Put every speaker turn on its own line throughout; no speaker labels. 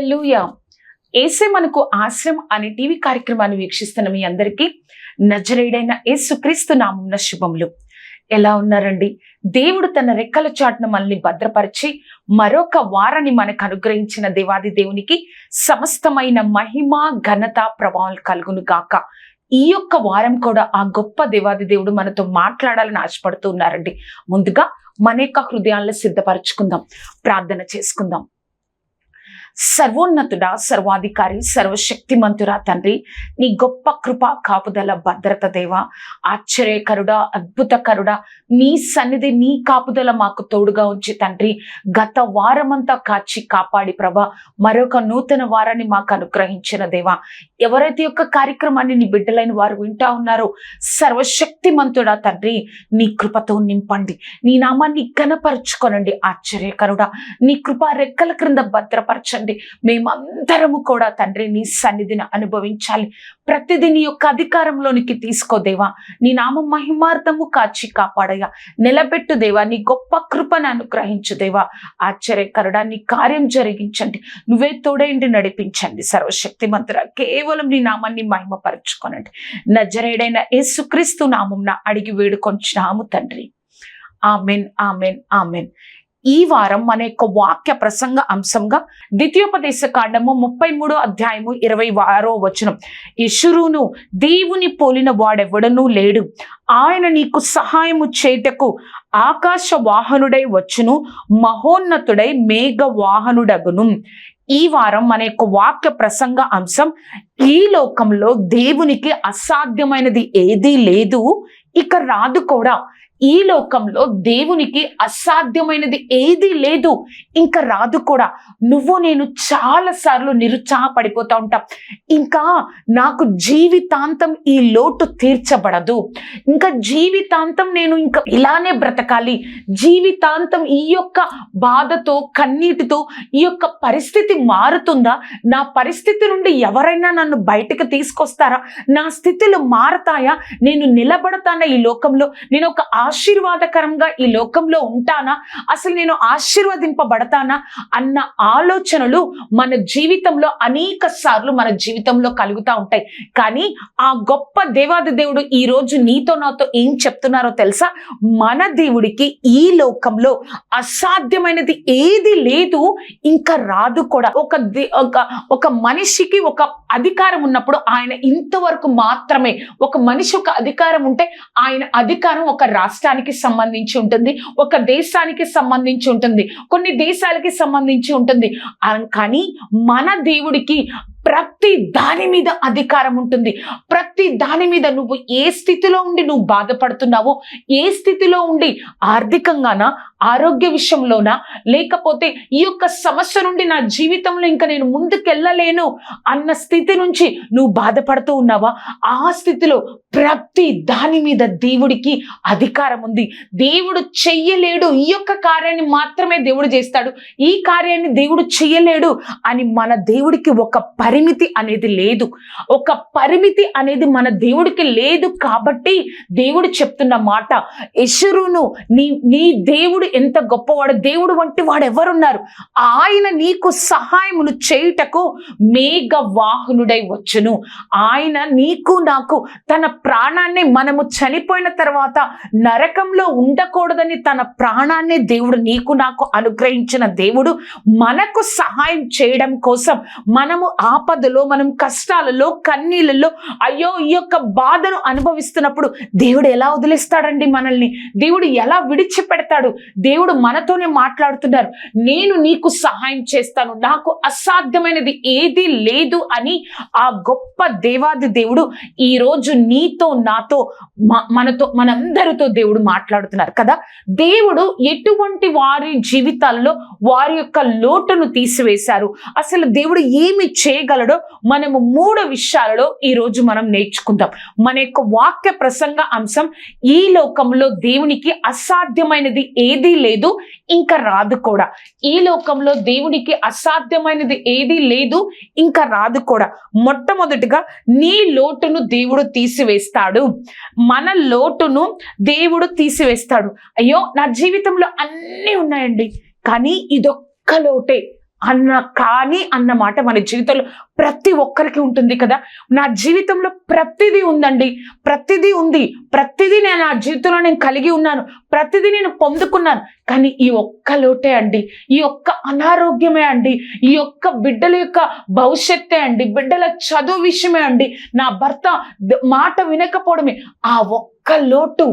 హల్లెలూయా. యేసే మనకు ఆశ్రయం అనే టీవీ కార్యక్రమాన్ని వీక్షిస్తున్న మీ అందరికీ నజరేయుడైన యేసుక్రీస్తు నామమున శుభములు. ఎలా ఉన్నారండి? దేవుడు తన రెక్కల చాటున మనల్ని భద్రపరిచి మరొక వారాన్ని మనకు అనుగ్రహించిన దేవాది దేవునికి సమస్తమైన మహిమ ఘనత ప్రభావాలు కలుగును గాక. ఈ యొక్క వారం కూడా ఆ గొప్ప దేవాది దేవుడు మనతో మాట్లాడాలని ఆశపడుతూ ఉన్నారండి. ముందుగా మన యొక్క హృదయాలను సిద్ధపరచుకుందాం, ప్రార్థన చేసుకుందాం. సర్వోన్నతుడా, సర్వాధికారి, సర్వశక్తిమంతురా తండ్రి, నీ గొప్ప కృప కాపుదల భద్రత దేవా, ఆశ్చర్యకరుడా, అద్భుతకరుడా, నీ సన్నిధి నీ కాపుదల మాకు తోడుగా ఉంచి తండ్రి గత వారమంతా కాచి కాపాడి ప్రభా మరొక నూతన వారాన్ని మాకు అనుగ్రహించిన దేవా, ఎవరైతే యొక్క కార్యక్రమాన్ని నీ బిడ్డలైన వారు వింటా ఉన్నారో సర్వశక్తిమంతుడా తండ్రి నీ కృపతో నింపండి, నీ నామాన్ని ఘనపరచుకోనండి. ఆశ్చర్యకరుడా, నీ కృప రెక్కల క్రింద భద్రపరచండి. మేమందరము కూడా తండ్రి నీ సన్నిధిని అనుభవించాలి. ప్రతిదీ నీ యొక్క అధికారంలోనికి తీసుకో దేవా, నీ నామం మహిమార్థము కాచి కాపాడయ్యా, నిలబెట్టు దేవా, నీ గొప్ప కృపను అనుగ్రహించు దేవా. ఆశ్చర్యకరుడా, నీ కార్యం జరిగించండి, నువ్వే తోడైండి నడిపించండి. సర్వశక్తిమంతుడా, కేవలం నీ నామాన్ని మహిమపరచుకోనండి. నజరేయుడైన యేసుక్రీస్తు నామమున అడిగి వేడుకొంచున్నాము తండ్రి. Amen, amen, amen. ఈ వారం మన యొక్క వాక్య ప్రసంగ అంశంగా ద్వితీయోపదేశ కాండము 33వ అధ్యాయము 26వ వచనం. యెషురును దేవుని పోలిన వాడెవడనూ లేడు, ఆయన నీకు సహాయము చేయుటకు ఆకాశ వాహనుడై వచ్చును, మహోన్నతుడై మేఘ వాహనుడగును. ఈ వారం మన యొక్క వాక్య ప్రసంగ అంశం, ఈ లోకంలో దేవునికి అసాధ్యమైనది ఏదీ లేదు, ఇక రాదు కూడా. ఈ లోకంలో దేవునికి అసాధ్యమైనది ఏది లేదు, ఇంకా రాదు కూడా. నువ్వు నేను చాలా సార్లు నిరుత్సాహపడిపోతా ఉంటాం, ఇంకా నాకు జీవితాంతం ఈ లోటు తీర్చబడదు, ఇంకా జీవితాంతం నేను ఇంకా ఇలానే బ్రతకాలి, జీవితాంతం ఈ యొక్క బాధతో కన్నీటితో ఈ యొక్క పరిస్థితి మారుతుందా, నా పరిస్థితి నుండి ఎవరైనా నన్ను బయటకు తీసుకొస్తారా, నా స్థితులు మారతాయా, నేను నిలబడతానా ఈ లోకంలో, నేను ఒక ఆశీర్వాదకరంగా ఈ లోకంలో ఉంటానా, అసలు నేను ఆశీర్వదింపబడతానా అన్న ఆలోచనలు మన జీవితంలో అనేక సార్లు మన జీవితంలో కలుగుతూ ఉంటాయి. కానీ ఆ గొప్ప దేవాది దేవుడు ఈ రోజు నీతో నాతో ఏం చెప్తున్నారో తెలుసా? మన దేవుడికి ఈ లోకంలో అసాధ్యమైనది ఏది లేదు, ఇంకా రాదు కూడా. ఒక మనిషికి ఒక అధికారం ఉన్నప్పుడు ఆయన ఇంతవరకు మాత్రమే. ఒక మనిషి ఒక అధికారం ఉంటే ఆయన అధికారం ఒక రాష్ట్రానికి సంబంధించి ఉంటుంది, ఒక దేశానికి సంబంధించి ఉంటుంది, కొన్ని దేశాలకి సంబంధించి ఉంటుంది. కానీ మన దేవుడికి ప్రతి దాని మీద అధికారం ఉంటుంది. ప్రతి దాని మీద నువ్వు ఏ స్థితిలో ఉండి నువ్వు బాధపడుతున్నావో, ఏ స్థితిలో ఉండి ఆర్థికంగానా, ఆరోగ్య విషయంలోనా, లేకపోతే ఈ యొక్క సమస్య నుండి నా జీవితంలో ఇంకా నేను ముందుకెళ్ళలేను అన్న స్థితి నుంచి నువ్వు బాధపడుతూ ఉన్నావా, ఆ స్థితిలో ప్రతి దాని మీద దేవుడికి అధికారం ఉంది. దేవుడు చెయ్యలేడు, ఈ యొక్క కార్యాన్ని మాత్రమే దేవుడు చేస్తాడు, ఈ కార్యాన్ని దేవుడు చెయ్యలేడు అని మన దేవుడికి ఒక పరిమితి అనేది లేదు. ఒక పరిమితి అనేది మన దేవుడికి లేదు. కాబట్టి దేవుడు చెప్తున్న మాట, యెషురును నీ దేవుడు ఎంత గొప్పవాడు, దేవుడు వంటి వాడు ఎవరున్నారు, ఆయన నీకు సహాయమును చేయుటకు మేఘ వాహనుడై వచ్చును. ఆయన నీకు నాకు తన ప్రాణాన్ని, మనము చనిపోయిన తర్వాత నరకంలో ఉండకూడదని తన ప్రాణాన్ని దేవుడు నీకు నాకు అనుగ్రహించిన దేవుడు మనకు సహాయం చేయడం కోసం మనము ఆపదలో, మనం కష్టాలలో, కన్నీళ్ళలో, అయ్యో ఈ యొక్క బాధను అనుభవిస్తున్నప్పుడు దేవుడు ఎలా వదిలేస్తాడండి మనల్ని? దేవుడు ఎలా విడిచిపెడతాడు? దేవుడు మనతోనే మాట్లాడుతున్నారు, నేను నీకు సహాయం చేస్తాను, నాకు అసాధ్యమైనది ఏది లేదు అని ఆ గొప్ప దేవాది దేవుడు ఈ రోజు నీతో నాతో మనందరితో దేవుడు మాట్లాడుతున్నారు కదా. దేవుడు ఎటువంటి వారి జీవితాల్లో వారి యొక్క లోటును తీసివేశారు, అసలు దేవుడు ఏమి చేయగలడో మనము 3 విషయాలలో ఈ రోజు మనం నేర్చుకుందాం. మన యొక్క వాక్య ప్రసంగ అంశం, ఈ లోకంలో దేవునికి అసాధ్యమైనది ఏదీ లేదు, ఇంకా రాదు కూడా. ఈ లోకంలో దేవునికి అసాధ్యమైనది ఏదీ లేదు, ఇంకా రాదు కూడా. మొట్టమొదటిగా నీ లోటును దేవుడు తీసివేస్తాడు. మన లోటును దేవుడు తీసివేస్తాడు. అయ్యో నా జీవితంలో అన్నీ ఉన్నాయండి, కానీ ఇదొక్క లోటే, అన్న మాట మన జీవితంలో ప్రతి ఒక్కరికి ఉంటుంది కదా. నా జీవితంలో ప్రతిదీ ఉందండి, ప్రతిదీ ఉంది, ప్రతిదీ నేను నా జీవితంలో నేను కలిగి ఉన్నాను, ప్రతిదీ నేను పొందుకున్నాను. కానీ ఈ ఒక్క లోటే అండి, ఈ ఒక్క అనారోగ్యమే అండి, ఈ ఒక్క బిడ్డల యొక్క భవిష్యత్తే అండి, బిడ్డల చదువు విషయమే అండి, నా భర్త మాట వినకపోవడమే, ఆ ఒక్క లోటు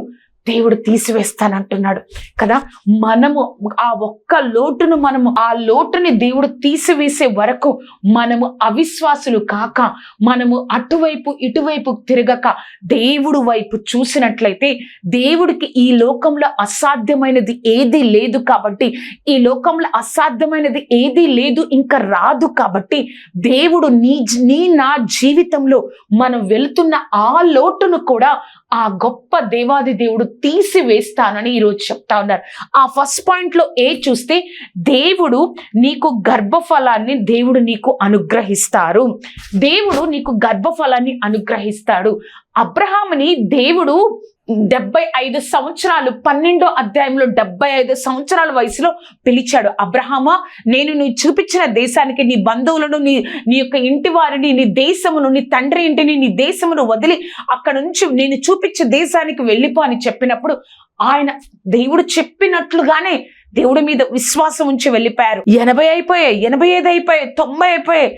దేవుడు తీసివేస్తానంటున్నాడు కదా. మనము ఆ ఒక్క లోటును ఆ లోటుని దేవుడు తీసివేసే వరకు మనము అవిశ్వాసులు కాక, మనము అటువైపు ఇటువైపు తిరగక దేవుడు వైపు చూసినట్లయితే, దేవుడికి ఈ లోకంలో అసాధ్యమైనది ఏదీ లేదు కాబట్టి, ఈ లోకంలో అసాధ్యమైనది ఏదీ లేదు, ఇంకా రాదు కాబట్టి, దేవుడు నా జీవితంలో మనం వెళుతున్న ఆ లోటును కూడా ఆ గొప్ప దేవాది దేవుడు తీసివేస్తానని ఈరోజు చెప్తా ఉన్నారు. ఆ ఫస్ట్ పాయింట్ లో చూస్తే, దేవుడు నీకు గర్భఫలాన్ని దేవుడు నీకు అనుగ్రహిస్తారు. దేవుడు నీకు గర్భఫలాన్ని అనుగ్రహిస్తాడు. అబ్రహాముని దేవుడు 75 సంవత్సరాలు 12వ అధ్యాయంలో 75 సంవత్సరాల వయసులో పిలిచాడు. అబ్రహామా, నేను నువ్వు చూపించిన దేశానికి నీ బంధువులను, నీ యొక్క ఇంటి వారిని, నీ దేశమును, నీ తండ్రి ఇంటిని, నీ దేశమును వదిలి అక్కడ నుంచి నేను చూపించే దేశానికి వెళ్ళిపో అని చెప్పినప్పుడు ఆయన దేవుడు చెప్పినట్లుగానే దేవుడి మీద విశ్వాసం ఉంచి వెళ్ళిపోయారు. 80 అయిపోయాయి, 85 అయిపోయాయి, 90 అయిపోయాయి,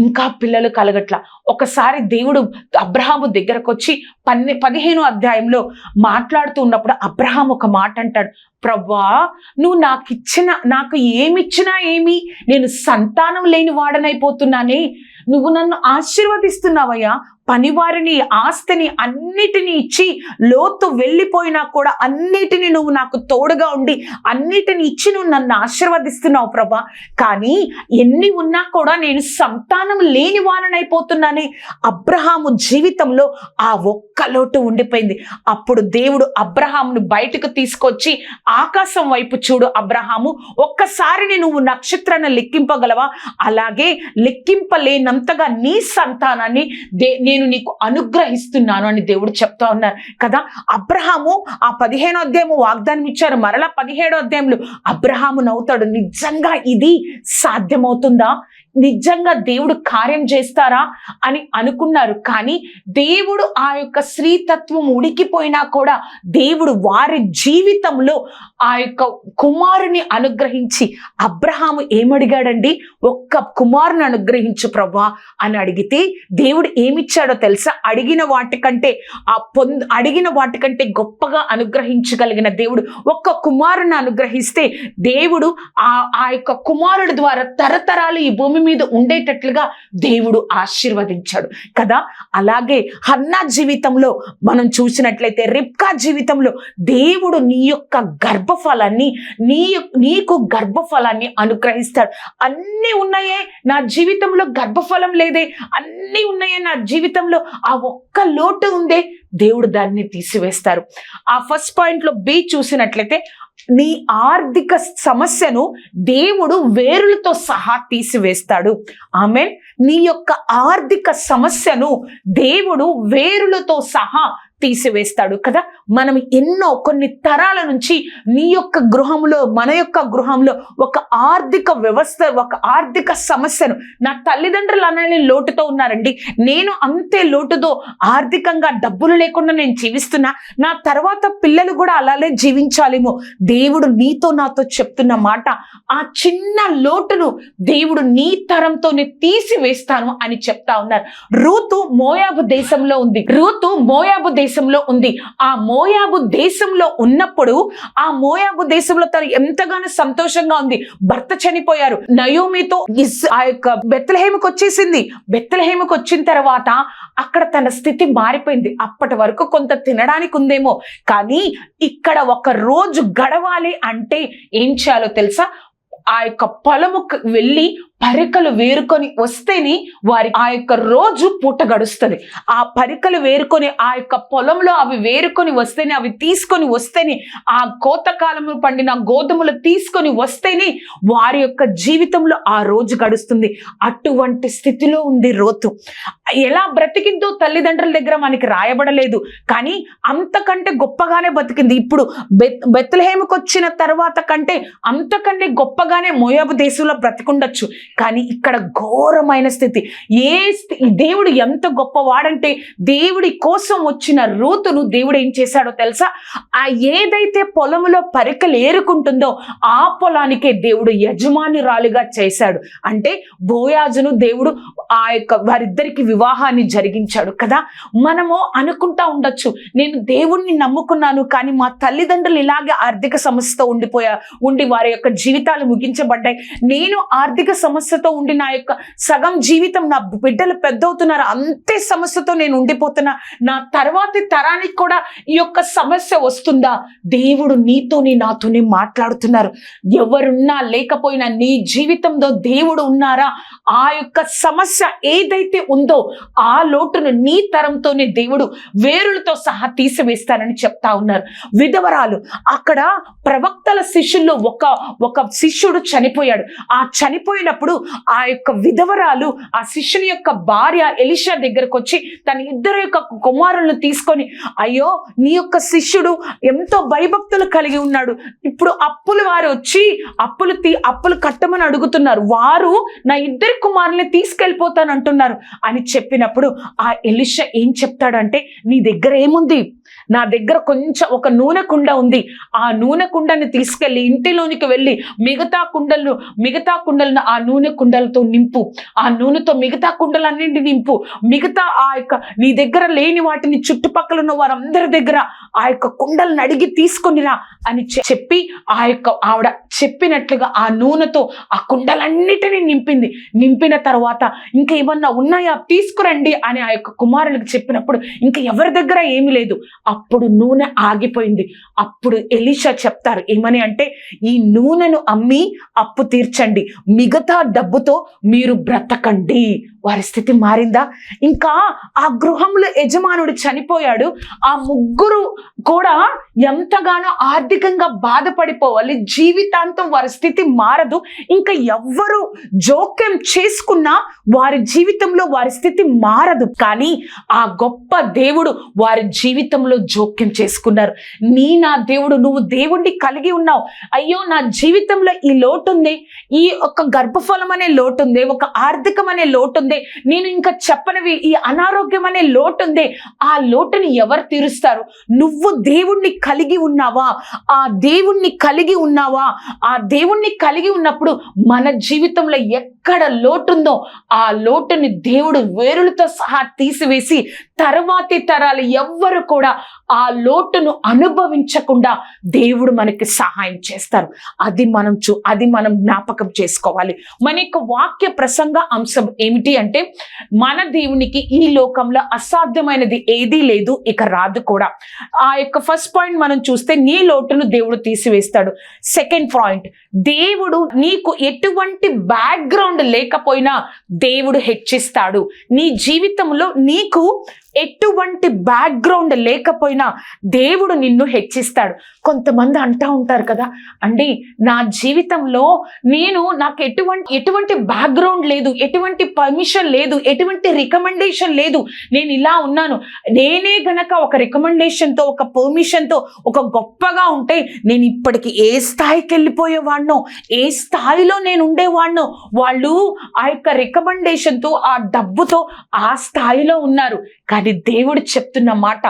ఇంకా పిల్లలు కలగట్ల. ఒకసారి దేవుడు అబ్రహాము దగ్గరకు వచ్చి 15వ అధ్యాయంలో మాట్లాడుతూ ఉన్నప్పుడు అబ్రహాం ఒక మాట అంటాడు, ప్రభా, నువ్వు నాకు ఏమిచ్చినా ఏమి, నేను సంతానం లేని వాడనైపోతున్నానే, నువ్వు నన్ను ఆశీర్వదిస్తున్నావయ్యా, పనివారిని, ఆస్తిని అన్నిటినీ ఇచ్చి, లోతు వెళ్ళిపోయినా కూడా అన్నిటినీ నువ్వు నాకు తోడుగా ఉండి అన్నిటిని ఇచ్చి నువ్వు నన్ను ఆశీర్వదిస్తున్నావు ప్రభా, కానీ ఎన్ని ఉన్నా కూడా నేను సంతానం లేని వారనైపోతున్నానే. అబ్రహాము జీవితంలో ఆ ఒక్క లోటు ఉండిపోయింది. అప్పుడు దేవుడు అబ్రహామును బయటకు తీసుకొచ్చి, ఆకాశం వైపు చూడు అబ్రహాము, ఒక్కసారి నువ్వు నక్షత్రాన్ని లెక్కింపగలవా, అలాగే లెక్కింపలేనంతగా నీ సంతానాన్ని నేను నీకు అనుగ్రహిస్తున్నాను అని దేవుడు చెప్తా ఉన్నారు కదా. అబ్రహాము ఆ 15వ అధ్యాయము వాగ్దానం ఇచ్చారు, మరలా 17వ అధ్యాయంలో అబ్రహాము నవ్వుతాడు, నిజంగా ఇది సాధ్యమవుతుందా, నిజంగా దేవుడు కార్యం చేస్తారా అని అనుకున్నారు. కానీ దేవుడు ఆ యొక్క స్త్రీతత్వం ఉడికిపోయినా కూడా దేవుడు వారి జీవితంలో ఆ యొక్క కుమారుని అనుగ్రహించి, అబ్రహాము ఏమడిగాడండి, ఒక్క కుమారుని అనుగ్రహించు ప్రభా అని అడిగితే దేవుడు ఏమిచ్చాడో తెలుసా, అడిగిన వాటికంటే గొప్పగా అనుగ్రహించగలిగిన దేవుడు ఒక్క కుమారుని అనుగ్రహిస్తే, దేవుడు ఆ యొక్క కుమారుడి ద్వారా తరతరాలు ఈ భూమి మీద ఉండేటట్లుగా దేవుడు ఆశీర్వదించాడు కదా. అలాగే హన్నా జీవితంలో మనం చూసినట్లయితే, రిబ్కా జీవితంలో దేవుడు నీ యొక్క గర్భఫలాన్ని, నీకు గర్భఫలాన్ని అనుగ్రహిస్తాడు. అన్నీ ఉన్నాయే నా జీవితంలో, గర్భఫలం లేదే, అన్నీ ఉన్నాయే నా జీవితంలో, ఆ ఒక్క లోటు ఉందే, దేవుడు దాన్ని తీసివేస్తారు. ఆ ఫస్ట్ పాయింట్ లో బి చూసినట్లయితే, నీ ఆర్థిక సమస్యను దేవుడు వేరులతో సహా తీసివేస్తాడు. ఆమేన్. నీ యొక్క ఆర్థిక సమస్యను దేవుడు వేరులతో సహా తీసివేస్తాడు కదా. మనం కొన్ని తరాల నుంచి నీ యొక్క గృహంలో, మన యొక్క గృహంలో ఒక ఆర్థిక వ్యవస్థ, ఒక ఆర్థిక సమస్యను, నా తల్లిదండ్రులు అలానే లోటుతో ఉన్నారండి, నేను అంతే లోటుతో ఆర్థికంగా డబ్బులు లేకుండా నేను జీవిస్తున్నా, నా తర్వాత పిల్లలు కూడా అలానే జీవించాలేమో. దేవుడు నీతో నాతో చెప్తున్న మాట, ఆ చిన్న లోటును దేవుడు నీ తరంతోనే తీసివేస్తాను అని చెప్తా ఉన్నారు. రూతు మోయాబు దేశంలో ఉంది. ఆ మోయాబు దేశంలో ఉన్నప్పుడు, ఆ మోయాబు దేశంలో తను ఎంతగానో సంతోషంగా ఉంది. భర్త చనిపోయారు, నయోమితో ఆ యొక్క బెత్లెహేముకు వచ్చేసింది. బెత్లెహేముకు వచ్చిన తర్వాత అక్కడ తన స్థితి మారిపోయింది. అప్పటి వరకు కొంత తినడానికి ఉందేమో, కానీ ఇక్కడ ఒక రోజు గడవాలి అంటే ఏం చేయాలో తెలుసా, ఆ యొక్క పొలముకు వెళ్ళి పరికలు వేరుకొని వస్తేనే వారి ఆ యొక్క రోజు పూట గడుస్తుంది. ఆ పరికలు వేరుకొని ఆ యొక్క పొలంలో అవి వేరుకొని వస్తేనే, అవి తీసుకొని వస్తేనే, ఆ కోతకాలంలో పండిన గోధుమలు తీసుకొని వస్తేనే వారి యొక్క జీవితంలో ఆ రోజు గడుస్తుంది. అటువంటి స్థితిలో ఉంది రూతు. ఎలా బ్రతికిందో తల్లిదండ్రుల దగ్గర మనకి రాయబడలేదు, కానీ అంతకంటే గొప్పగానే బతికింది. ఇప్పుడు బెత్లెహేముకు వచ్చిన తర్వాత కంటే అంతకంటే గొప్పగానే మోయాబు దేశంలో బ్రతికుండొచ్చు. కానీ ఇక్కడ ఘోరమైన స్థితి. దేవుడు ఎంత గొప్పవాడంటే, దేవుడి కోసం వచ్చిన రూతును దేవుడు ఏం చేశాడో తెలుసా? ఆ ఏదైతే పొలంలో పరికలు ఏరుకుంటుందో ఆ పొలానికే దేవుడు యజమానురాలిగా చేశాడు. అంటే బోయాజును దేవుడు ఆ యొక్క వారిద్దరికి వివాహాన్ని జరిగించాడు కదా. మనము అనుకుంటా ఉండొచ్చు, నేను దేవుణ్ణి నమ్ముకున్నాను, కానీ మా తల్లిదండ్రులు ఇలాగే ఆర్థిక సమస్యతో ఉండి వారి యొక్క జీవితాలు ముగించబడ్డాయి. నేను ఆర్థిక సమస్యతో ఉండి నా యొక్క సగం జీవితం, నా బిడ్డలు పెద్దవుతున్నారు, అంతే సమస్యతో నేను ఉండిపోతున్నా, నా తర్వాతి తరానికి కూడా ఈ యొక్క సమస్య వస్తుందా? దేవుడు నీతోని నాతోని మాట్లాడుతున్నారు. ఎవరున్నా లేకపోయినా నీ జీవితంలో దేవుడు ఉన్నారా? ఆ యొక్క సమస్య ఏదైతే ఉందో ఆ లోటును నీ తరంతోనే దేవుడు వేరులతో సహా తీసివేస్తానని చెప్తా ఉన్నారు. విధవరాలు, అక్కడ ప్రవక్తల శిష్యుల్లో ఒక శిష్యుడు చనిపోయాడు. ఆ చనిపోయినప్పుడు ఆ యొక్క విధవరాలు ఆ శిష్యుని యొక్క భార్య ఎలీషా దగ్గరకు వచ్చి తన ఇద్దరు యొక్క కుమారులను తీసుకొని, అయ్యో నీ యొక్క శిష్యుడు ఎంతో భయభక్తులు కలిగి ఉన్నాడు, ఇప్పుడు అప్పులు వారు వచ్చి అప్పులు కట్టమని అడుగుతున్నారు, వారు నా ఇద్దరు కుమారుల్ని తీసుకెళ్ళిపోతాను అంటున్నారు అని చెప్పినప్పుడు ఆ ఎలీషా ఏం చెప్తాడంటే, నీ దగ్గర ఏముంది? నా దగ్గర కొంచెం ఒక నూనె కుండ ఉంది, ఆ నూనె కుండని తీసుకెళ్ళి ఇంటిలోనికి వెళ్ళి మిగతా కుండలను ఆ నూనె కుండలతో నింపు, ఆ నూనెతో మిగతా కుండలన్నింటినీ నింపు, మిగతా ఆ యొక్క నీ దగ్గర లేని వాటిని చుట్టుపక్కల ఉన్న వారందరి దగ్గర ఆ యొక్క కుండలను అడిగి తీసుకొనిరా అని చెప్పి ఆ యొక్క ఆవిడ చెప్పినట్లుగా ఆ నూనెతో ఆ కుండలన్నిటినీ నింపిన తర్వాత ఇంకా ఏమన్నా ఉన్నాయా తీసుకురండి అని ఆ యొక్క కుమారులకు చెప్పినప్పుడు ఇంకా ఎవరి దగ్గర ఏమీ లేదు. అప్పుడు నూనె ఆగిపోయింది. అప్పుడు ఎలీషా చెప్తారు ఏమని అంటే, ఈ నూనెను అమ్మి అప్పు తీర్చండి, మిగతా డబ్బుతో మీరు బ్రతకండి. వారి స్థితి మారిందా? ఇంకా ఆ గృహంలో యజమానుడు చనిపోయాడు. ఆ ముగ్గురు కూడా ఎంతగానో ఆర్థికంగా బాధపడిపోవాలి, జీవితాంతం వారి స్థితి మారదు. ఇంకా ఎవ్వరు జోక్యం చేసుకున్నా వారి జీవితంలో వారి స్థితి మారదు. కానీ ఆ గొప్ప దేవుడు వారి జీవితంలో జోక్యం చేసుకున్నారు. నా దేవుడు, నువ్వు దేవుణ్ణి కలిగి ఉన్నావు. అయ్యో నా జీవితంలో ఈ లోటు ఉంది, ఈ ఒక గర్భఫలం అనే లోటు ఉంది, ఒక ఆర్థికం అనే లోటు ఉంది, నేను ఇంకా చెప్పనివి ఈ అనారోగ్యం అనే లోటు ఉంది, ఆ లోటుని ఎవరు తీరుస్తారు? నువ్వు దేవుణ్ణి కలిగి ఉన్నావా? ఆ దేవుణ్ణి కలిగి ఉన్నావా? ఆ దేవుణ్ణి కలిగి ఉన్నప్పుడు మన జీవితంలో ఎక్కడ లోటుందో ఆ లోటుని దేవుడు వేరులతో సహా తీసివేసి తర్వాతి తరాలు ఎవ్వరు కూడా ఆ లోటును అనుభవించకుండా దేవుడు మనకి సహాయం చేస్తారు. అది మనం జ్ఞాపకం చేసుకోవాలి. మన యొక్క వాక్య ప్రసంగ అంశం ఏమిటి అంటే, మన దేవునికి ఈ లోకంలో అసాధ్యమైనది ఏదీ లేదు, ఇక రాదు కూడా. ఆ యొక్క ఫస్ట్ పాయింట్ మనం చూస్తే, నీ లోటును దేవుడు తీసివేస్తాడు. సెకండ్ పాయింట్, దేవుడు నీకు ఎటువంటి బ్యాక్గ్రౌండ్ లేకపోయినా దేవుడు హెచ్చిస్తాడు. నీ జీవితంలో నీకు ఎటువంటి బ్యాక్గ్రౌండ్ లేకపోయినా దేవుడు నిన్ను హెచ్చిస్తాడు. కొంతమంది అంటా ఉంటారు కదా, అండి నా జీవితంలో నాకు ఎటువంటి బ్యాక్గ్రౌండ్ లేదు, ఎటువంటి పర్మిషన్ లేదు, ఎటువంటి రికమెండేషన్ లేదు, నేను ఇలా ఉన్నాను. నేనే గనక ఒక రికమెండేషన్తో, ఒక పర్మిషన్తో ఒక గొప్పగా ఉంటే నేను ఇప్పటికి ఏ స్థాయికి వెళ్ళిపోయేవాడినో, ఏ స్థాయిలో నేను ఉండేవాడినో. వాళ్ళు ఆ యొక్క రికమెండేషన్తో, ఆ డబ్బుతో ఆ స్థాయిలో ఉన్నారు. కానీ దేవుడు చెప్తున్న మాట,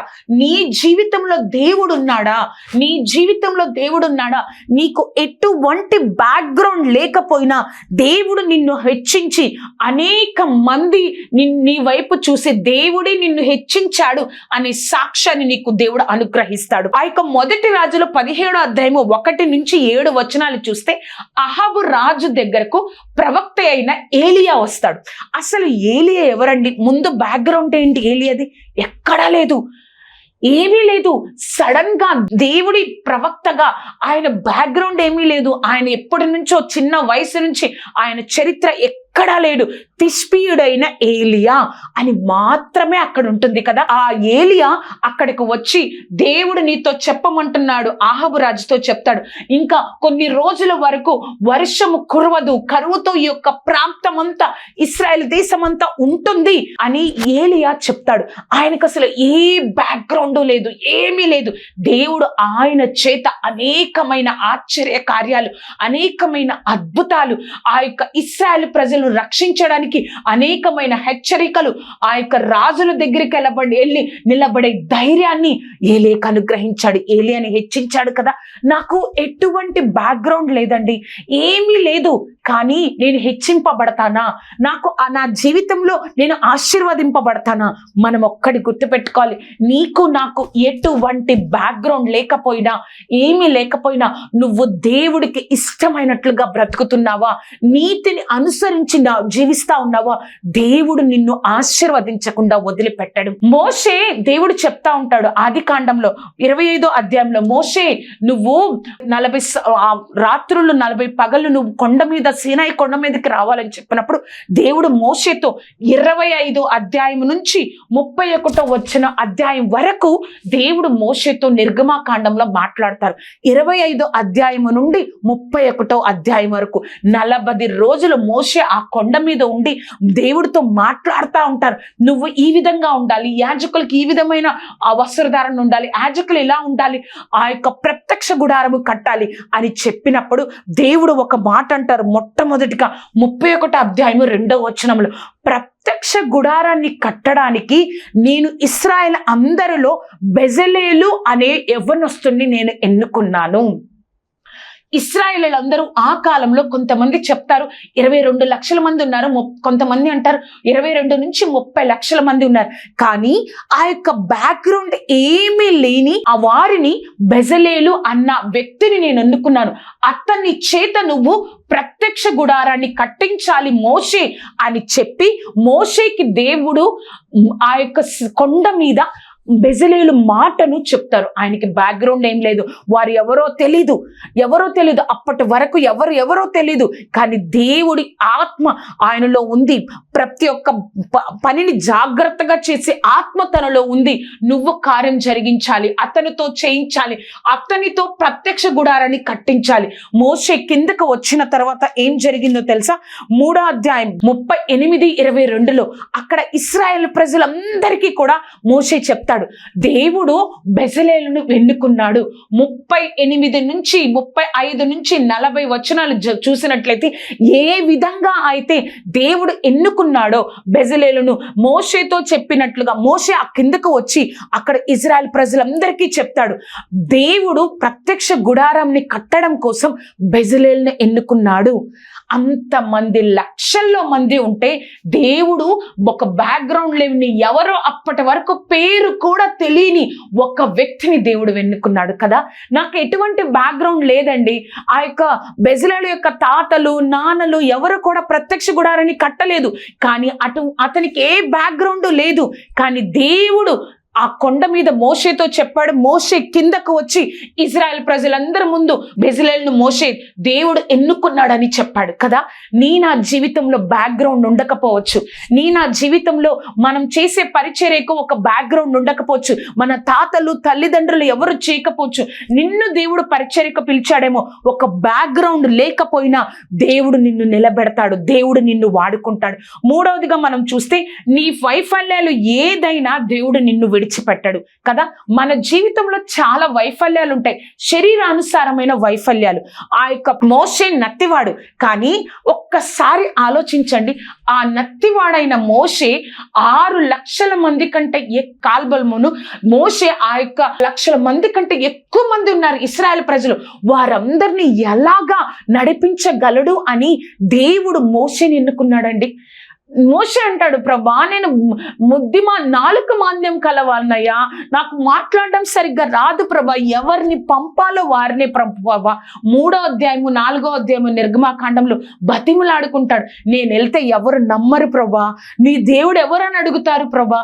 నీ జీవితంలో దేవుడు ఉన్నాడా? నీ జీవితంలో దేవుడు ఉన్నాడా? నీకు ఎటువంటి బ్యాక్గ్రౌండ్ లేకపోయినా దేవుడు నిన్ను హెచ్చించి అనేక మంది నీ వైపు చూసి దేవుడే నిన్ను హెచ్చించాడు అనే సాక్ష్యాన్ని నీకు దేవుడు అనుగ్రహిస్తాడు. ఆ యొక్క మొదటి రాజులో 17వ అధ్యాయము 1-7 వచనాలు చూస్తే, అహాబు రాజు దగ్గరకు ప్రవక్త అయిన ఏలియా వస్తాడు. అసలు ఏలియా ఎవరండి? ముందు బ్యాక్గ్రౌండ్ ఏంటి ఏలియాది? ఎక్కడా లేదు. ఏమీ లేదు. సడన్ గా దేవుడి ప్రవక్తగా ఆయన బ్యాక్గ్రౌండ్ ఏమీ లేదు. ఆయన ఎప్పటి నుంచో చిన్న వయసు నుంచి ఆయన చరిత్ర ఎక్కడా లేడు. తిష్బీయుడైన ఏలియా అని మాత్రమే అక్కడ ఉంటుంది కదా. ఆ ఏలియా అక్కడికి వచ్చి దేవుడు నీతో చెప్పమంటున్నాడు, ఆహాబు రాజుతో చెప్తాడు, ఇంకా కొన్ని రోజుల వరకు వర్షము కురవదు, కరువుతో ఈ యొక్క ప్రాంతం అంతా, ఇశ్రాయేల్ దేశం అంతా ఉంటుంది అని ఏలియా చెప్తాడు. ఆయనకు అసలు ఏ బ్యాక్గ్రౌండ్ లేదు, ఏమీ లేదు. దేవుడు ఆయన చేత అనేకమైన ఆశ్చర్య కార్యాలు, అనేకమైన అద్భుతాలు, ఆ యొక్క ఇశ్రాయేల్ ప్రజలను రక్షించడానికి అనేకమైన హెచ్చరికలు, ఆ యొక్క రాజుల దగ్గరికి వెళ్ళి నిలబడే ధైర్యాన్ని ఏలియాకు అనుగ్రహించాడు. ఏలియాని హెచ్చించాడు కదా. నాకు ఎటువంటి బ్యాక్గ్రౌండ్ లేదండి, ఏమీ లేదు, కానీ నేను హెచ్చింపబడతానా, నాకు నా జీవితంలో నేను ఆశీర్వదింపబడతానా? మనం ఒక్కటి గుర్తుపెట్టుకోవాలి, నీకు నాకు ఎటువంటి బ్యాక్గ్రౌండ్ లేకపోయినా, ఏమీ లేకపోయినా, నువ్వు దేవుడికి ఇష్టమైనట్లుగా బ్రతుకుతున్నావా, నీతిని అనుసరించి జీవిస్తా ఉన్నావా, దేవుడు నిన్ను ఆశీర్వదించకుండా వదిలిపెట్టడు. మోషే దేవుడు చెప్తా ఉంటాడు ఆదికాండంలో 25వ అధ్యాయంలో, మోషే నువ్వు 40 రాత్రులు 40 పగళ్ళు నువ్వు కొండ మీద, సీనాయి కొండ మీదకి రావాలని చెప్పినప్పుడు దేవుడు మోషేతో 25వ అధ్యాయం నుంచి 31వ వచ్చిన అధ్యాయం వరకు దేవుడు మోషేతో నిర్గమాకాండంలో మాట్లాడతారు. 25వ అధ్యాయం నుండి 31వ అధ్యాయం వరకు 40 రోజులు మోషే ఆ కొండ మీద ఉండి దేవుడితో మాట్లాడుతూ ఉంటారు. నువ్వు ఈ విధంగా ఉండాలి, యాజకులకి ఈ విధమైన వస్త్రధారణ ఉండాలి, యాజకులు ఇలా ఉండాలి, ఆ యొక్క ప్రత్యక్ష గుడారము కట్టాలి అని చెప్పినప్పుడు దేవుడు ఒక మాట అంటారు. మొట్టమొదటిగా 31వ అధ్యాయం 2వ వచనంలో, ప్రత్యక్ష గుడారాన్ని కట్టడానికి నేను ఇశ్రాయేల్ అందరిలో బెజలేలు అనే యవ్వనస్తుని నేను ఎన్నుకున్నాను. ఇశ్రాయేలీయులందరూ ఆ కాలంలో కొంతమంది చెప్తారు 22 లక్షల మంది ఉన్నారు, కొంతమంది అంటారు 22 నుంచి 30 లక్షల మంది ఉన్నారు. కానీ ఆ యొక్క బ్యాక్గ్రౌండ్ ఏమీ లేని ఆ వారిని బెజలేలు అన్న వ్యక్తిని నేను ఎన్నుకున్నాను. అతని చేత నువ్వు ప్రత్యక్ష గుడారాన్ని కట్టించాలి మోషే అని చెప్పి, మోషేకి దేవుడు ఆ యొక్క కొండ మీద బెజలేలు మాటను చెప్తారు. ఆయనకి బ్యాక్గ్రౌండ్ ఏం లేదు, వారు ఎవరో తెలీదు, అప్పటి వరకు ఎవరో తెలీదు, కానీ దేవుడి ఆత్మ ఆయనలో ఉంది. ప్రతి ఒక్క పనిని జాగ్రత్తగా చేసే ఆత్మ తనలో ఉంది. నువ్వు కార్యం జరిగించాలి, అతనితో చేయించాలి, అతనితో ప్రత్యక్ష గుడారాన్ని కట్టించాలి. మోషే కిందకు వచ్చిన తర్వాత ఏం జరిగిందో తెలుసా? 3వ అధ్యాయం 38-22లో అక్కడ ఇశ్రాయేల్ ప్రజలందరికీ కూడా మోషే చెప్తాడు, దేవుడు బెజలేలును ఎన్నుకున్నాడు. 38 నుంచి 35 నుంచి 40 వచనాలు చూసినట్లయితే ఏ విధంగా అయితే దేవుడు ఎన్నుకున్నాడో బెజలేలును, మోషేతో చెప్పినట్లుగా మోషే ఆ కిందకు వచ్చి అక్కడ ఇజ్రాయెల్ ప్రజలందరికీ చెప్తాడు, దేవుడు ప్రత్యక్ష గుడారాన్ని కట్టడం కోసం బెజలేలును ఎన్నుకున్నాడు. అంతమంది లక్షల్లో మంది ఉంటే దేవుడు ఒక బ్యాక్గ్రౌండ్ లేని, ఎవరో అప్పటి వరకు పేరు కూడా తెలియని ఒక వ్యక్తిని దేవుడు ఎన్నుకున్నాడు కదా. నాకు ఎటువంటి బ్యాక్గ్రౌండ్ లేదండి. ఆ యొక్క బెజలేలు యొక్క తాతలు నాన్నలు ఎవరు కూడా ప్రత్యక్ష గుడారాన్ని కట్టలేదు, కానీ అతనికి ఏ బ్యాక్గ్రౌండ్ లేదు. కానీ దేవుడు ఆ కొండ మీద మోషేతో చెప్పాడు. మోషే కిందకు వచ్చి ఇజ్రాయెల్ ప్రజలందరి ముందు బెజలేలును మోషే దేవుడు ఎన్నుకున్నాడని చెప్పాడు కదా. నా జీవితంలో బ్యాక్గ్రౌండ్ ఉండకపోవచ్చు, నా జీవితంలో మనం చేసే పరిచర్యకు ఒక బ్యాక్గ్రౌండ్ ఉండకపోవచ్చు, మన తాతలు తల్లిదండ్రులు ఎవరు చేయకపోవచ్చు, నిన్ను దేవుడు పరిచర్యకు పిలిచాడేమో, ఒక బ్యాక్గ్రౌండ్ లేకపోయినా దేవుడు నిన్ను నిలబెడతాడు, దేవుడు నిన్ను వాడుకుంటాడు. 3వదిగా మనం చూస్తే నీ వైఫల్యాలు ఏదైనా దేవుడు నిన్ను విడిచిపెట్టాడు కదా. మన జీవితంలో చాలా వైఫల్యాలు ఉంటాయి, శరీరానుసారమైన వైఫల్యాలు. ఆ యొక్క మోషే నత్తివాడు, కానీ ఒక్కసారి ఆలోచించండి, ఆ నత్తివాడైన మోషే 6 లక్షల మంది కంటే కాల్బల్మును మోషే ఆ యొక్క లక్షల మంది కంటే ఎక్కువ మంది ఉన్నారు ఇశ్రాయేల్ ప్రజలు, వారందరినీ ఎలాగా నడిపించగలడు అని దేవుడు మోషేని ఎన్నుకున్నాడండి. మోషే అంటాడు, ప్రభా నేను నాలుక మాంద్యం కలవాలనయ్యా, నాకు మాట్లాడడం సరిగ్గా రాదు ప్రభా, ఎవరిని పంపాలో వారిని ప్రభా. 3వ అధ్యాయము 4వ అధ్యాయము నిర్గమాకాండంలో బతిమలాడుకుంటాడు, నేను వెళ్తే ఎవరు నమ్మరు ప్రభా, నీ దేవుడు ఎవరని అడుగుతారు ప్రభా,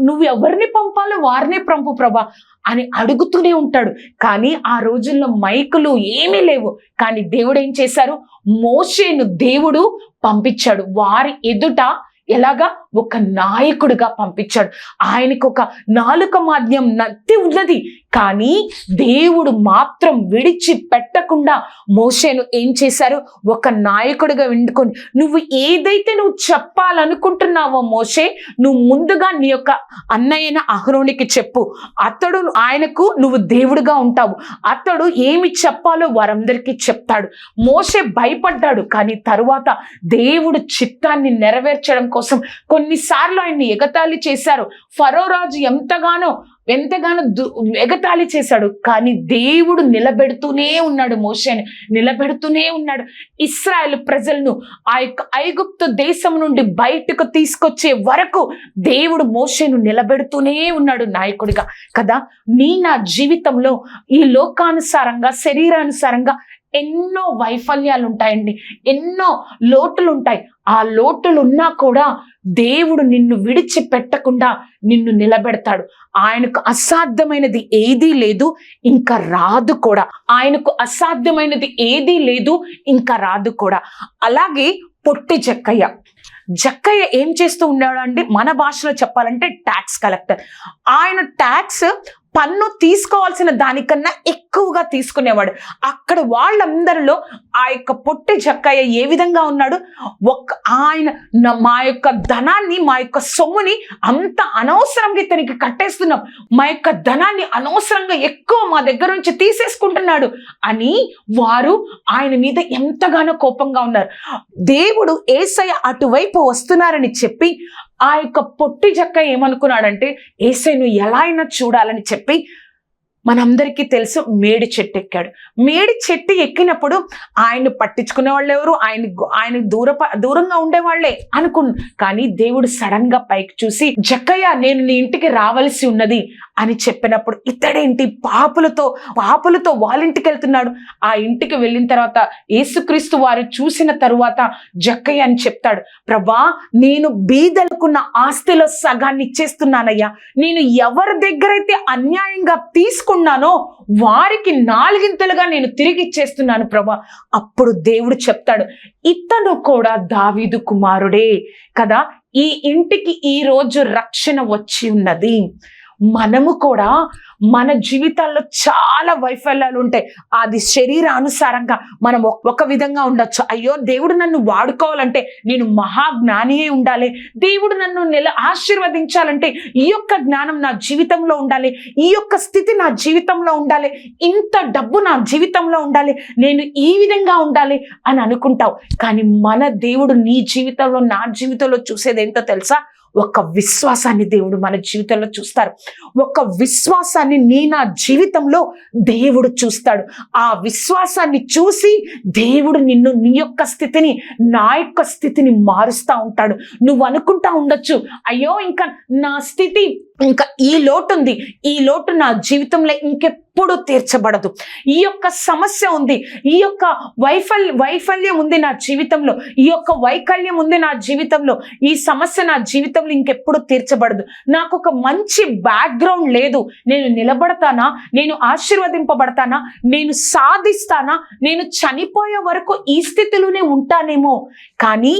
నువ్వు ఎవరిని పంపాలో వారిని పంపు ప్రభా అని అడుగుతూనే ఉంటాడు. కానీ ఆ రోజుల్లో మైకులు ఏమీ లేవు. కానీ దేవుడు ఏం చేశారు, మోషేను దేవుడు పంపించాడు. వారి ఎదుట ఎలాగా ఒక నాయకుడిగా పంపించాడు. ఆయనకు ఒక నాలుక మాధ్యం నత్తి ఉన్నది, కానీ దేవుడు మాత్రం విడిచిపెట్టకుండా మోషేను ఏం చేశారు, ఒక నాయకుడిగా వండుకొని, నువ్వు ఏదైతే నువ్వు చెప్పాలనుకుంటున్నావో మోషే, నువ్వు ముందుగా నీ యొక్క అన్నయ్యన అహరోనికి చెప్పు, ఆయనకు నువ్వు దేవుడిగా ఉంటావు, అతడు ఏమి చెప్పాలో వారందరికీ చెప్తాడు. మోషే భయపడ్డాడు, కానీ తరువాత దేవుడు చిత్తాన్ని నెరవేర్చడం కోసం కొన్నిసార్లు ఆయన్ని ఎగతాళి చేశారు. ఫరో రాజు ఎంతగానో ఎగతాళి చేశాడు, కానీ దేవుడు నిలబెడుతూనే ఉన్నాడు, మోషేని నిలబెడుతూనే ఉన్నాడు. ఇశ్రాయేలు ప్రజలను ఆ యొక్క ఐగుప్తు దేశం నుండి బయటకు తీసుకొచ్చే వరకు దేవుడు మోషేను నిలబెడుతూనే ఉన్నాడు నాయకుడిగా కదా. నా జీవితంలో ఈ లోకానుసారంగా శరీరానుసారంగా ఎన్నో వైఫల్యాలు ఉంటాయండి, ఎన్నో లోటులు ఉంటాయి. ఆ లోటులు ఉన్నా కూడా దేవుడు నిన్ను విడిచిపెట్టకుండా నిన్ను నిలబెడతాడు. ఆయనకు అసాధ్యమైనది ఏదీ లేదు, ఇంకా రాదు కూడా. ఆయనకు అసాధ్యమైనది ఏదీ లేదు, ఇంకా రాదు కూడా. అలాగే పొట్టి జక్కయ్య ఏం చేస్తూ ఉన్నాడు అంటే, మన భాషలో చెప్పాలంటే ట్యాక్స్ కలెక్టర్. ఆయన ట్యాక్స్ పన్ను తీసుకోవాల్సిన దానికన్నా ఎక్కువగా తీసుకునేవాడు. అక్కడ వాళ్ళందరిలో ఆ యొక్క పొట్టి జక్కయ్య ఏ విధంగా ఉన్నాడు, ఆయన మా యొక్క ధనాన్ని, మా యొక్క సొమ్ముని అంత అనవసరంగా ఇతనికి కట్టేస్తున్నాం, మా యొక్క ధనాన్ని అనవసరంగా ఎక్కువ మా దగ్గర నుంచి తీసేసుకుంటున్నాడు అని వారు ఆయన మీద ఎంతగానో కోపంగా ఉన్నారు. దేవుడు యేసయ్య అటువైపు వస్తున్నారని చెప్పి ఆ యొక్క పొట్టి జక్కయ్య ఏమనుకున్నాడంటే, యేసయ్యను ఎలా అయినా చూడాలని చెప్పి మనందరికీ తెలుసు మేడి చెట్టు ఎక్కాడు. మేడి చెట్టు ఎక్కినప్పుడు ఆయన పట్టించుకునే వాళ్ళు ఎవరు, ఆయన దూరంగా ఉండేవాళ్లే కానీ దేవుడు సడన్ గా పైకి చూసి, జక్కయ్య నేను నీ ఇంటికి రావాల్సి ఉన్నది అని చెప్పినప్పుడు, ఇతడేంటి పాపులతో వాళ్ళ ఇంటికి వెళ్తున్నాడు. ఆ ఇంటికి వెళ్ళిన తర్వాత యేసుక్రీస్తు వారు చూసిన తరువాత జక్కయ్య అని చెప్తాడు, ప్రభా నేను బీదలకున్న ఆస్తిలో సగాన్ని ఇచ్చేస్తున్నానయ్యా, నేను ఎవరి దగ్గరైతే అన్యాయంగా తీసుకున్నానో వారికి 4 నేను తిరిగి ఇచ్చేస్తున్నాను ప్రభా. అప్పుడు దేవుడు చెప్తాడు, ఇతను కూడా దావీదు కుమారుడే కదా, ఈ ఇంటికి ఈ రోజు రక్షణ వచ్చి ఉన్నది. మనము కూడా మన జీవితాల్లో చాలా వైఫల్యాలు ఉంటాయి. అది శరీరానుసారంగా మనం ఒక విధంగా ఉండొచ్చు. అయ్యో దేవుడు నన్ను వాడుకోవాలంటే నేను మహాజ్ఞానియే ఉండాలి, దేవుడు నన్ను ఆశీర్వదించాలంటే ఈ యొక్క జ్ఞానం నా జీవితంలో ఉండాలి, ఈ యొక్క స్థితి నా జీవితంలో ఉండాలి, ఇంత డబ్బు నా జీవితంలో ఉండాలి, నేను ఈ విధంగా ఉండాలి అని అనుకుంటావు. కానీ మన దేవుడు నీ జీవితంలో, నా జీవితంలో చూసేది ఏంటో తెలుసా? ఒక విశ్వాసాన్ని దేవుడు మన జీవితంలో చూస్తారు. ఒక విశ్వాసాన్ని నా జీవితంలో దేవుడు చూస్తాడు. ఆ విశ్వాసాన్ని చూసి దేవుడు నీ యొక్క స్థితిని, నా యొక్క స్థితిని మారుస్తూ ఉంటాడు. నువ్వు అనుకుంటా ఉండొచ్చు, అయ్యో ఇంకా నా స్థితి, ఇంకా ఈ లోటు ఉంది, ఈ లోటు నా జీవితంలో ఇంకెప్పుడు తీర్చబడదు, ఈ యొక్క సమస్య ఉంది, ఈ యొక్క వైఫల్యం ఉంది నా జీవితంలో, ఈ యొక్క వైకల్యం ఉంది నా జీవితంలో, ఈ సమస్య నా జీవితంలో ఇంకెప్పుడు తీర్చబడదు, నాకు ఒక మంచి బ్యాక్గ్రౌండ్ లేదు, నేను నిలబడతానా, నేను ఆశీర్వదింపబడతానా, నేను సాధిస్తానా, నేను చనిపోయే వరకు ఈ స్థితిలోనే ఉంటానేమో. కానీ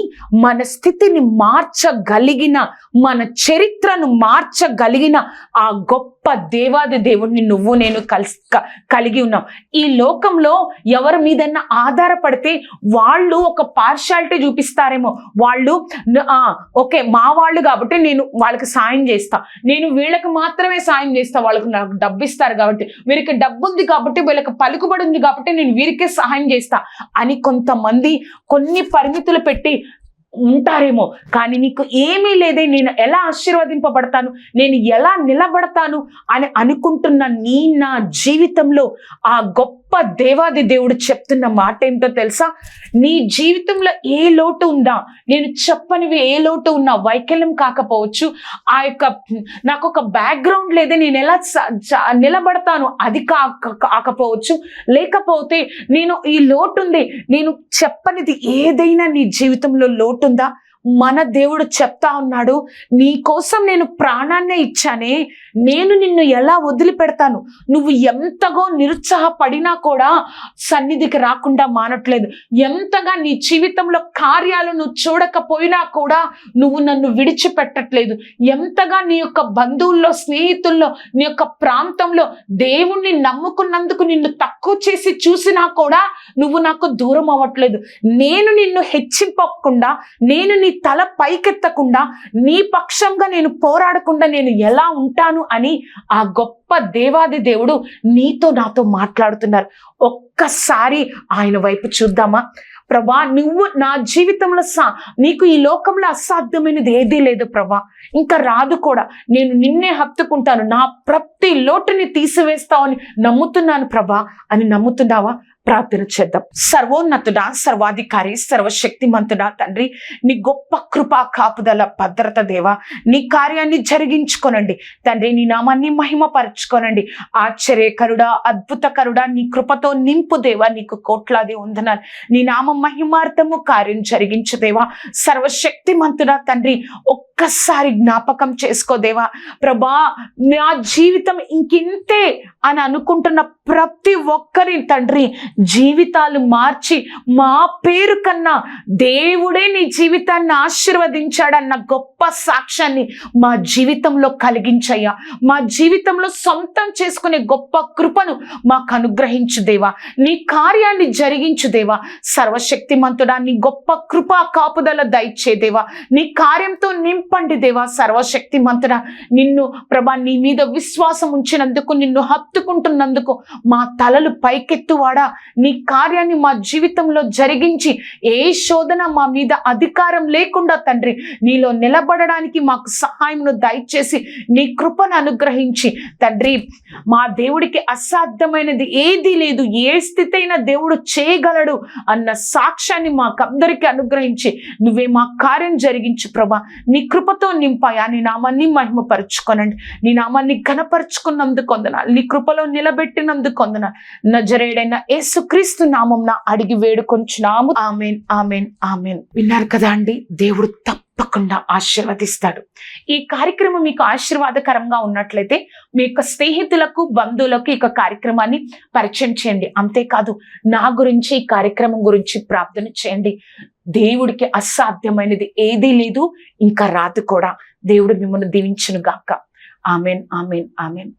మన స్థితిని మార్చగలిగిన, మన చరిత్రను మార్చగలిగిన ఆ గొప్ప దేవాది దేవుడిని నువ్వు నేను కలిగి ఉన్నాం. ఈ లోకంలో ఎవరి మీదన్నా ఆధారపడితే వాళ్ళు ఒక పార్షాలిటీ చూపిస్తారేమో. వాళ్ళు ఓకే మా వాళ్ళు కాబట్టి నేను వాళ్ళకి సాయం చేస్తా, నేను వీళ్ళకి మాత్రమే సాయం చేస్తా, వాళ్ళకి నాకు డబ్బు ఇస్తారు కాబట్టి, వీరికి డబ్బు ఉంది కాబట్టి, వీళ్ళకి పలుకుబడి ఉంది కాబట్టి నేను వీరికే సహాయం చేస్తా అని కొంతమంది కొన్ని పరిమితులు పెట్టి ఉంటారేమో. కానీ నీకు ఏమీ లేదే, నేను ఎలా ఆశీర్వదింపబడతాను, నేను ఎలా నిలబడతాను అని అనుకుంటున్న నా జీవితంలో ఆ గొప్ప దేవాది దేవుడు చెప్తున్న మాట ఏంటో తెలుసా? నీ జీవితంలో ఏ లోటు ఉందా, నేను చెప్పనివి ఏ లోటు ఉన్నా, వైకల్యం కాకపోవచ్చు, నాకు ఒక బ్యాక్గ్రౌండ్ లేదే, నేను ఎలా నిలబడతాను అది కాకపోవచ్చు, లేకపోతే నేను ఈ లోటు ఉంది, నేను చెప్పనిది ఏదైనా నీ జీవితంలో లోటుందా? మన దేవుడు చెప్తా ఉన్నాడు, నీ కోసం నేను ప్రాణాన్నే ఇచ్చానే, నేను నిన్ను ఎలా వదిలిపెడతాను? నువ్వు ఎంతగా నిరుత్సాహపడినా కూడా సన్నిధికి రాకుండా మానట్లేదు. ఎంతగా నీ జీవితంలో కార్యాలు నువ్వు చూడకపోయినా కూడా నువ్వు నన్ను విడిచిపెట్టట్లేదు. ఎంతగా నీ యొక్క బంధువుల్లో, స్నేహితుల్లో, నీ యొక్క ప్రాంతంలో దేవుణ్ణి నమ్ముకున్నందుకు నిన్ను తక్కువ చేసి చూసినా కూడా నువ్వు నాకు దూరం అవ్వట్లేదు. నేను నిన్ను హెచ్చింపకుండా, నేను నీ తల పైకెత్తకుండా, నీ పక్షంగా నేను పోరాడకుండా నేను ఎలా ఉంటాను అని ఆ గొప్ప దేవాది దేవుడు నీతో నాతో మాట్లాడుతున్నారు. ఒక్కసారి ఆయన వైపు చూద్దామా? ప్రభా, నువ్వు నా జీవితంలో నీకు ఈ లోకంలో అసాధ్యమైనది ఏదీ లేదు ప్రభా, ఇంకా రాదు కూడా. నేను నిన్నే హత్తుకుంటాను, నా ప్రతి లోటుని తీసివేస్తావని నమ్ముతున్నాను ప్రభా అని నమ్ముతున్నావా? ప్రార్థన చేద్దాం. సర్వోన్నతుడా, సర్వాధికారి, సర్వశక్తిమంతుడా తండ్రి, నీ గొప్ప కృపా కాపుదల భద్రత దేవా, నీ కార్యాన్ని జరిగించుకోనండి తండ్రి. నీ నామాన్ని మహిమపరచుకోనండి. ఆశ్చర్యకరుడా, అద్భుతకరుడా, నీ కృపతో నింపు దేవా. నీకు కోట్లాది వందనాలు. నీ నామ మహిమార్థము కార్యం జరిగించు దేవా. సర్వశక్తిమంతుడా తండ్రి, ఒక్కసారి జ్ఞాపకం చేసుకోదేవా. ప్రభా, నా జీవితం ఇంకింతే అని అనుకుంటున్న ప్రతి ఒక్కరి తండ్రి జీవితాలు మార్చి, మా పేరు కన్నా దేవుడే నీ జీవితాన్ని ఆశీర్వదించాడన్న గొప్ప సాక్ష్యాన్ని మా జీవితంలో కలిగించయ్యా. మా జీవితంలో సొంతం చేసుకునే గొప్ప కృపను మాకు అనుగ్రహించు దేవా. నీ కార్యాన్ని జరిగించు దేవా. సర్వశక్తిమంతుడా, నీ గొప్ప కృపా కాపుదల దయచేదేవా. నీ కార్యంతో నింపండి దేవా. సర్వశక్తిమంతుడా, నిన్ను ప్రభా, నీ మీద విశ్వాసం ఉంచినందుకు, నిన్ను హత్తుకుంటున్నందుకు మా తలలు పైకెత్తువాడా, నీ కార్యాన్ని మా జీవితంలో జరిగించి ఏ శోధన మా మీద అధికారం లేకుండా తండ్రి నీలో నిలబడడానికి మాకు సహాయమును దయచేసి నీ కృపను అనుగ్రహించి తండ్రి, మా దేవుడికి అసాధ్యమైనది ఏదీ లేదు, ఏ స్థితి అయినా దేవుడు చేయగలడు అన్న సాక్ష్యాన్ని మాకందరికీ అనుగ్రహించి నువ్వే మా కార్యం జరిగించు ప్రభా. నీ కృపతో నింపాయా. నీ నామాన్ని మహిమపరచుకోనండి. నీ నామాన్ని ఘనపరుచుకున్నందుకు వందనాలు. నీ కృపలో నిలబెట్టినందుకు వందనాలు. నజరేయుడైన యేసుక్రీస్తు నామమున అడిగి వేడుకొంచున్నాము. ఆమేన్, ఆమేన్, ఆమేన్. విన్నారు కదా అండి, దేవుడు తప్పకుండా ఆశీర్వదిస్తాడు. ఈ కార్యక్రమం మీకు ఆశీర్వాదకరంగా ఉన్నట్లయితే మీ యొక్క స్నేహితులకు, బంధువులకు ఈ కార్యక్రమాన్ని పరిచయం చేయండి. అంతేకాదు, నా గురించి, ఈ కార్యక్రమం గురించి ప్రార్థన చేయండి. దేవుడికి అసాధ్యమైనది ఏదీ లేదు, ఇంకా రాదు కూడా. దేవుడు మిమ్మల్ని దీవించును గాక. ఆమేన్, ఆమేన్, ఆమేన్.